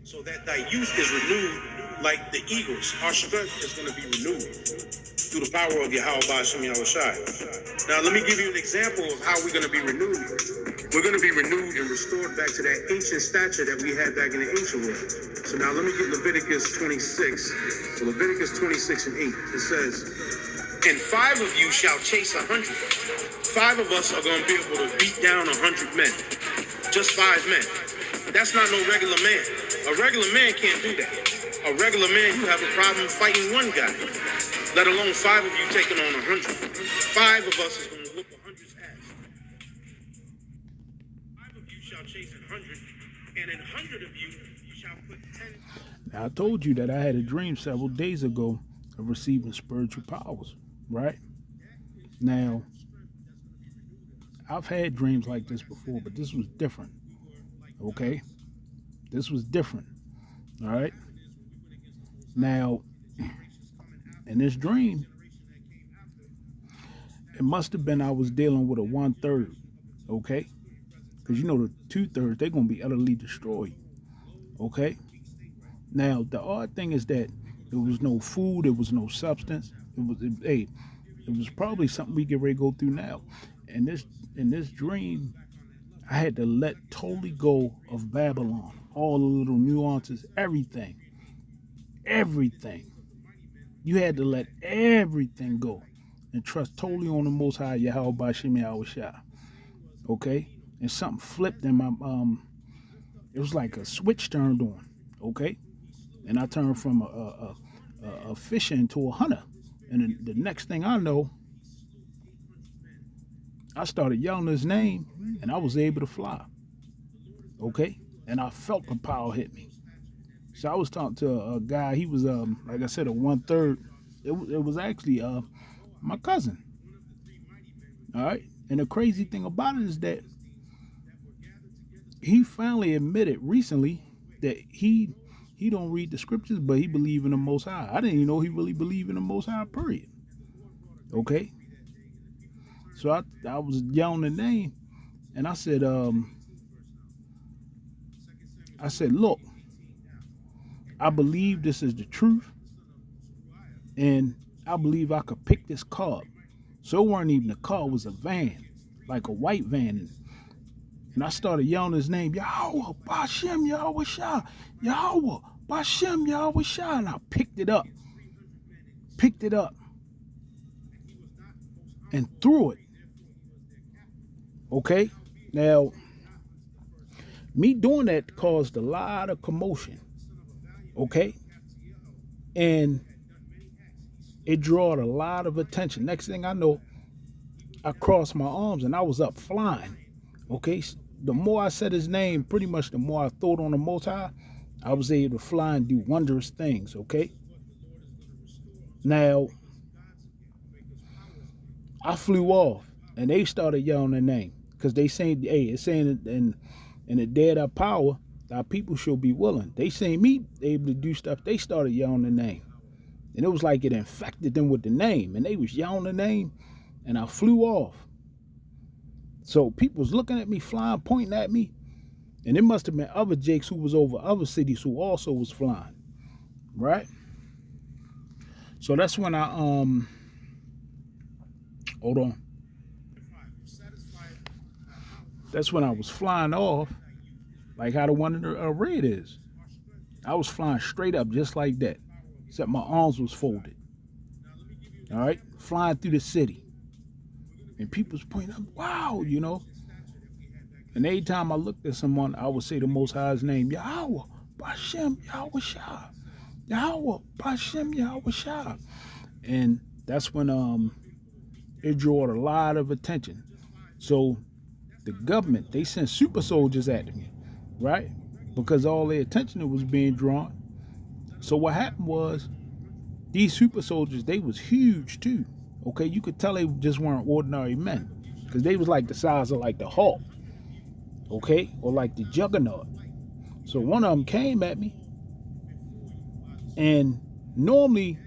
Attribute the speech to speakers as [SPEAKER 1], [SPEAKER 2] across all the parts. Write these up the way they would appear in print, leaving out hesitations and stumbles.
[SPEAKER 1] so that thy youth is renewed like the eagles. Our strength is going to be renewed through the power of Yahweh Ba'ashem Yahushai. Now, let me give you an example of how we're going to be renewed. We're going to be renewed and restored back to that ancient stature that we had back in the ancient world. So now let me get Leviticus 26. So Leviticus 26 and 8. It says, and 5 of you shall chase 100. 5 of us are going to be able to beat down 100 men. Just 5 men. That's not no regular man. A regular man can't do that. A regular man, you have a problem fighting one guy, let alone 5 of you taking on 100. 5 of us is going to whoop 100's ass. 5 of you shall chase 100, and in 100 of you, you shall put 10.
[SPEAKER 2] Now, I told you that I had a dream several days ago of receiving spiritual powers, right? Now, I've had dreams like this before, but this was different. Okay, this was different. All right. Now, in this dream, it must have been I was dealing with a 1/3. Okay, because you know the 2/3 they're gonna be utterly destroyed. Okay. Now the odd thing is that there was no food, there was no substance. It was probably something we get ready to go through now. And in this dream, I had to let totally go of Babylon. All the little nuances, everything. Everything. You had to let everything go and trust totally on the Most High Yahweh Ba'ashem Yahushua. Okay? And something flipped in my, it was like a switch turned on. Okay? And I turned from a fisher into a hunter. And the next thing I know, I started yelling his name, and I was able to fly. Okay? And I felt the power hit me. So I was talking to a guy. He was, like I said, a 1/3. It was actually my cousin. All right? And the crazy thing about it is that he finally admitted recently that he don't read the scriptures, but he believe in the Most High. I didn't even know he really believed in the Most High, period. Okay? So I was yelling the name, and I said, look, I believe this is the truth, and I believe I could pick this car up. So it wasn't even a car, it was a van, like a white van. And I started yelling his name, Yahweh, Ba'ashem, Yahweh Shah, Yahweh, Ba'ashem, Yahweh Shah, and I picked it up, and threw it. Okay? Now, me doing that caused a lot of commotion. Okay? And it drawed a lot of attention. Next thing I know, I crossed my arms and I was up flying. Okay? The more I said his name, pretty much the more I thought on the Most High, I was able to fly and do wondrous things. Okay? Now, I flew off and they started yelling their name. Because they saying, hey, it's saying in the day of our power, our people shall be willing. They seen me able to do stuff. They started yelling the name. And it was like it infected them with the name. And they was yelling the name. And I flew off. So people was looking at me, flying, pointing at me. And it must have been other Jakes who was over other cities who also was flying. Right? So that's when I, hold on. That's when I was flying off, like how the one in the red is. I was flying straight up just like that, except my arms was folded. All right, flying through the city. And people's pointing up, wow, you know. And every time I looked at someone, I would say the Most High's name, Yahweh, Ba'ashem, Yahweh Shah. Yahweh, Ba'ashem, Yahweh Shah. And that's when it drew a lot of attention. So the government, they sent super soldiers at me, right? Because all their attention was being drawn. So what happened was, these super soldiers, they was huge too. Okay, you could tell they just weren't ordinary men. Because they was like the size of like the Hulk. Okay, or like the Juggernaut. So one of them came at me. And normally,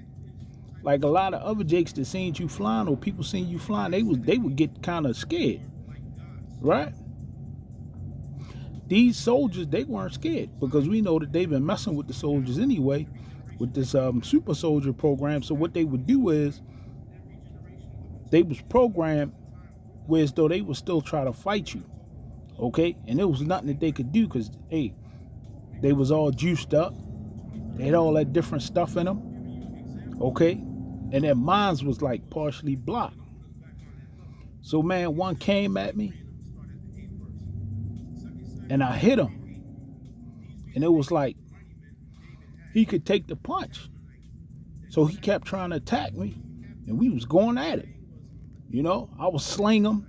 [SPEAKER 2] like a lot of other Jakes that seen you flying or people seen you flying, they would get kind of scared. Right? these soldiers, they weren't scared because we know that they've been messing with the soldiers anyway with this super soldier program. So what they would do is they was programmed whereas though they would still try to fight you, okay? And there was nothing that they could do because, hey, they was all juiced up. They had all that different stuff in them, okay? And their minds was like partially blocked. So, man, one came at me and I hit him. And it was like he could take the punch. So he kept trying to attack me and we was going at it. You know, I was slinging him.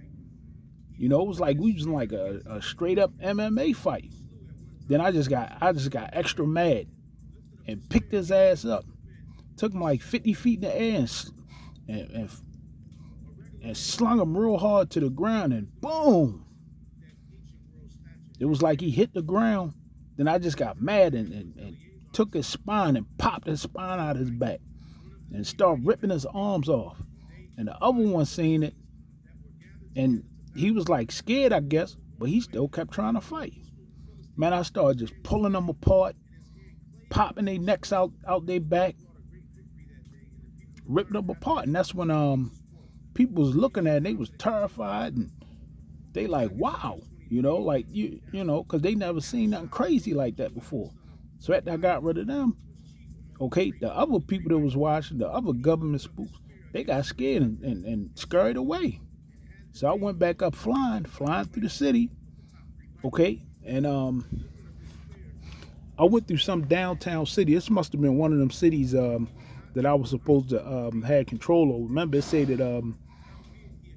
[SPEAKER 2] You know, it was like we was in like a straight up MMA fight. Then I just got extra mad and picked his ass up. Took him like 50 feet in the air and slung him real hard to the ground and boom. It was like he hit the ground. Then I just got mad and took his spine and popped his spine out of his back and started ripping his arms off. And the other one seen it, and he was like scared, I guess, but he still kept trying to fight. Man, I started just pulling them apart, popping their necks out their back, ripping them apart. And that's when people was looking at it, and they was terrified, and they like, wow, you know, like you know, because they never seen nothing crazy like that before. So after I got rid of them, okay, the other people that was watching, the other government spooks, they got scared and scurried away. So I went back up flying through the city, okay, and I went through some downtown city. This must have been one of them cities that I was supposed to have control over. Remember, it said that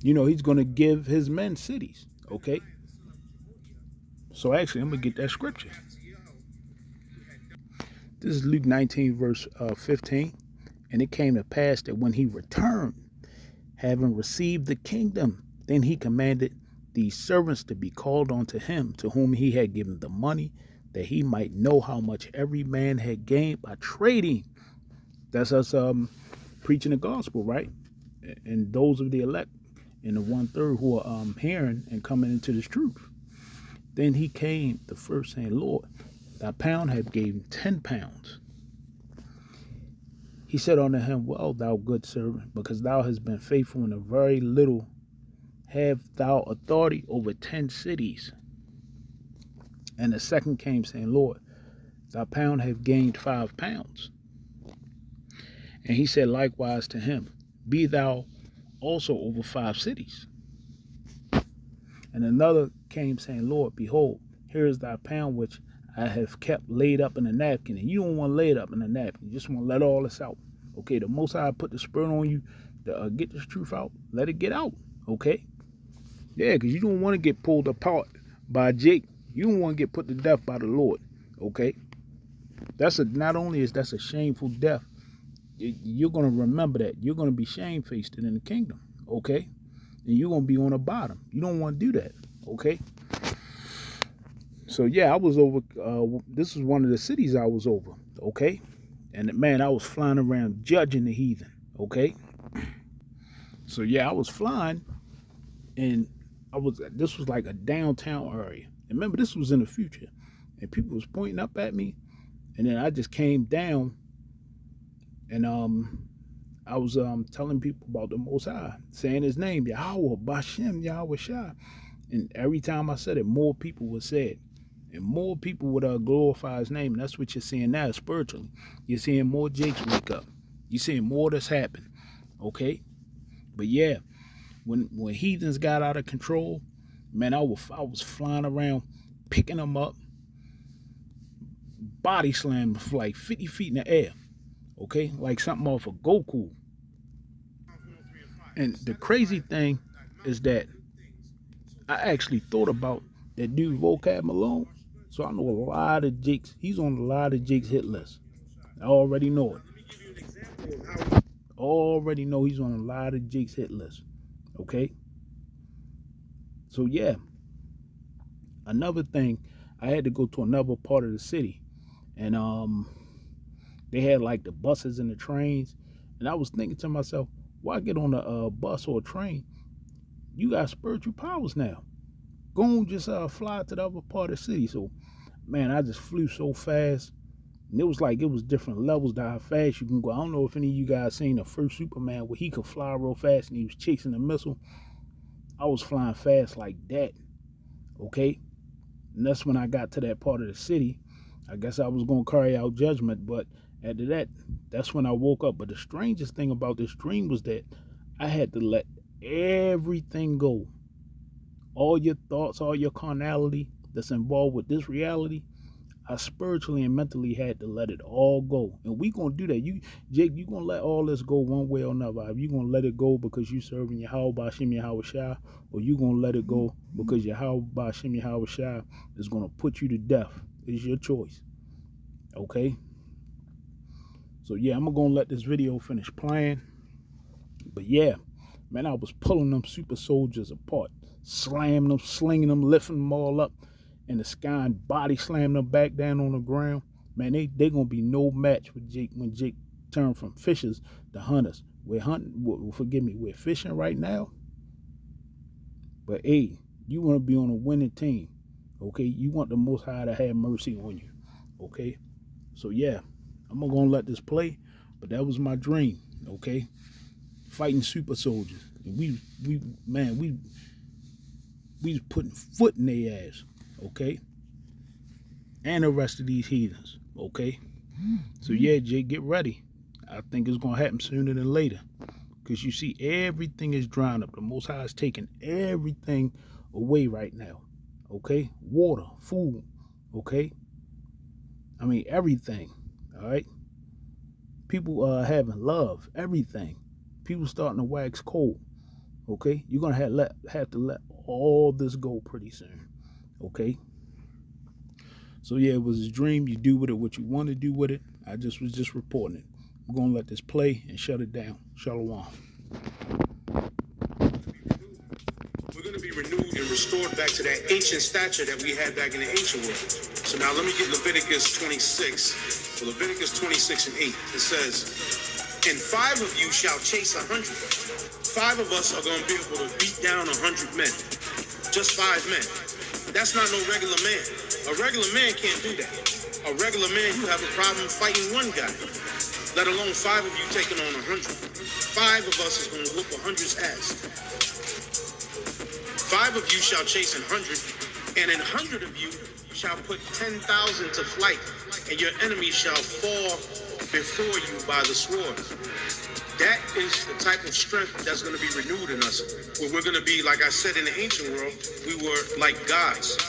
[SPEAKER 2] you know, he's going to give his men cities, okay. So actually, I'm gonna get that scripture. This is Luke 19, verse 15. And it came to pass that when he returned, having received the kingdom, then he commanded these servants to be called unto him, to whom he had given the money, that he might know how much every man had gained by trading. That's us preaching the gospel, right? And those of the elect and the 1/3 who are hearing and coming into this truth. Then he came the first saying, Lord, thy pound have gave 10 pounds. He said unto him, well, thou good servant, because thou hast been faithful in a very little, have thou authority over 10 cities. And the second came saying, Lord, thy pound have gained 5 pounds. And he said likewise to him, be thou also over 5 cities. And another came saying, Lord, behold, here is thy pound which I have kept laid up in a napkin. And you don't want to lay it up in a napkin. You just want to let all this out. Okay, the Most High put the spirit on you to get this truth out. Let it get out. Okay? Yeah, because you don't want to get pulled apart by Jake. You don't want to get put to death by the Lord. Okay? Not only is that a shameful death, you're going to remember that. You're going to be shamefaced in the kingdom. Okay? And you're going to be on the bottom. You don't want to do that. Okay? So yeah, I was over, this was one of the cities I was over, okay? And man, I was flying around judging the heathen, okay? So yeah, I was flying, and this was like a downtown area. And remember, this was in the future, and people was pointing up at me, and then I just came down, and I was telling people about the Most High, saying his name, Yahweh, Bashem, Yahweh Shai. And every time I said it, more people would say it. And more people would glorify his name. And that's what you're seeing now spiritually. You're seeing more Jakes wake up. You're seeing more that's happened. Okay? But yeah, when heathens got out of control, man, I was flying around, picking them up, body slam for like 50 feet in the air. Okay? Like something off of Goku. And the crazy thing is that I actually thought about that dude Vocab Malone. So I know a lot of Jakes. He's on a lot of Jakes hit lists. I already know it. Already know he's on a lot of Jakes hit lists. Okay? So yeah. Another thing, I had to go to another part of the city. And they had like the buses and the trains. And I was thinking to myself, why get on a bus or a train? You got spiritual powers now. Go on, just fly to the other part of the city. So, man, I just flew so fast. And it was different levels to how fast you can go. I don't know if any of you guys seen the first Superman where he could fly real fast and he was chasing a missile. I was flying fast like that. Okay? And that's when I got to that part of the city. I guess I was going to carry out judgment, but after that, that's when I woke up. But the strangest thing about this dream was that I had to let everything go. All your thoughts, all your carnality that's involved with this reality, I spiritually and mentally had to let it all go. And we gonna do that. Jake, you gonna let all this go one way or another. If you gonna let it go because you serving Yahweh Ba'Shem Yahweh Shai, or you gonna let it go because Yahweh Ba'Shem Yahweh Shai is gonna put you to death. It's your choice. Okay? So yeah, I'm gonna let this video finish playing. But yeah, man, I was pulling them super soldiers apart, slamming them, slinging them, lifting them all up in the sky and body slamming them back down on the ground. Man, they gonna be no match with Jake when Jake turned from fishers to hunters. We're hunting, forgive me, we're fishing right now. But hey, you want to be on a winning team, okay? You want the Most High to have mercy on you, okay? So yeah, I'm gonna let this play, but that was my dream, okay? Fighting super soldiers. And we was putting foot in their ass, okay? And the rest of these heathens, okay? So yeah, Jake, get ready. I think it's gonna happen sooner than later. Because you see, everything is drying up. The Most High is taking everything away right now, okay? Water, food, okay? I mean, everything, all right? People having love, everything. People starting to wax cold, okay? You're going to have to let all this go pretty soon, okay? So, yeah, it was a dream. You do with it what you want to do with it. I was just reporting it. I'm going to let this play and shut it down. Shalom.
[SPEAKER 1] We're going to be renewed and restored back to that ancient stature that we had back in the ancient world. So now let me get Leviticus 26. So Leviticus 26 and 8. It says, "And 5 of you shall chase 100. 5 of us are going to be able to beat down 100 men. Just 5 men. That's not no regular man. A regular man can't do that. A regular man, you have a problem fighting one guy, let alone 5 of you taking on 100. 5 of us is going to whoop 100's ass. 5 of you shall chase 100, and 100 of you shall put 10,000 to flight, and your enemies shall fall before you by the sword." That is the type of strength that's going to be renewed in us. Where we're going to be, like I said, in the ancient world, we were like gods.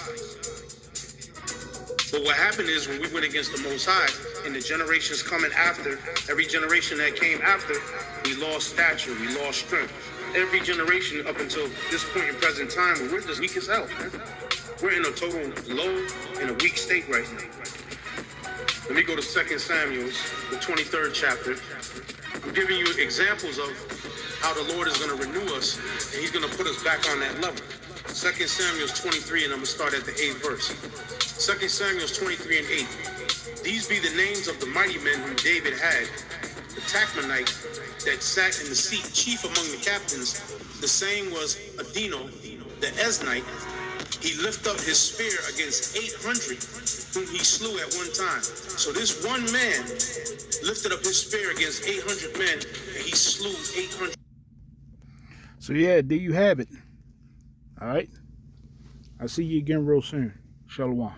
[SPEAKER 1] But what happened is when we went against the Most High, and the generations coming after, every generation that came after, we lost stature, we lost strength. Every generation up until this point in present time, we're just weak as hell, man. We're in a total low and a weak state right now. Let me go to 2 Samuel, the 23rd chapter. I'm giving you examples of how the Lord is going to renew us, and he's going to put us back on that level. 2 Samuel 23, and I'm going to start at the 8th verse. 2 Samuel 23 and 8. "These be the names of the mighty men whom David had. The Tachmonite that sat in the seat, chief among the captains. The same was Adino, the Eznite. He lifted up his spear against 800, whom he slew at one time." So this one man lifted up his spear against 800 men, and he slew 800.
[SPEAKER 2] So yeah, there you have it. All right. I'll see you again real soon. Shalom.